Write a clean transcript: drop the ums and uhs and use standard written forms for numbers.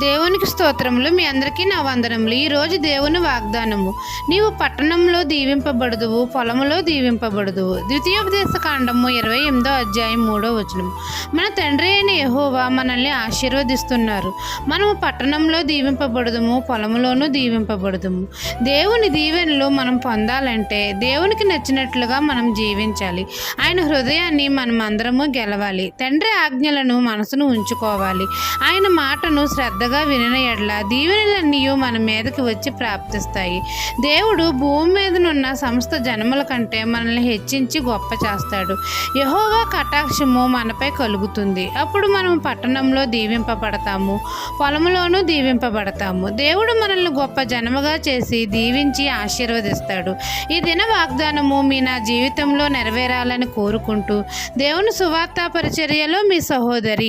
దేవునికి స్తోత్రములు. మీ అందరికీ నా వందనములు. ఈరోజు దేవుని వాగ్దానము. నీవు పట్టణంలో దీవింపబడుదువు, పొలములో దీవింపబడుదువు. ద్వితీయోపదేశ కాండము 28వ అధ్యాయం 3వ వచనం. మన తండ్రి అయిన యెహోవా మనల్ని ఆశీర్వదిస్తున్నారు. మనము పట్టణంలో దీవింపబడుదుము, పొలములోనూ దీవింపబడుదుము. దేవుని దీవెనలు మనం పొందాలంటే దేవునికి నచ్చినట్లుగా మనం జీవించాలి. ఆయన హృదయాన్ని మనం అందరము గెలవాలి. తండ్రి ఆజ్ఞలను మనసును ఉంచుకోవాలి. ఆయన మాటను శ్రద్ధగా వినిన ఎడల దీవెనలన్నీ మన మీదకి వచ్చి ప్రాప్తిస్తాయి. దేవుడు భూమి మీదనున్న సమస్త జనముల కంటే మనల్ని హెచ్చించి గొప్ప చేస్తాడు. యెహోవా కటాక్షము మనపై కలుగుతుంది. అప్పుడు మనం పట్టణంలో దీవింపబడతాము, పొలములోనూ దీవింపబడతాము. దేవుడు మనల్ని గొప్ప జనముగా చేసి దీవించి ఆశీర్వదిస్తాడు. ఈ దిన వాగ్దానము నా జీవితంలో నెరవేరాలని కోరుకుంటూ దేవుని సువార్త పరిచర్యలో మీ సహోదరి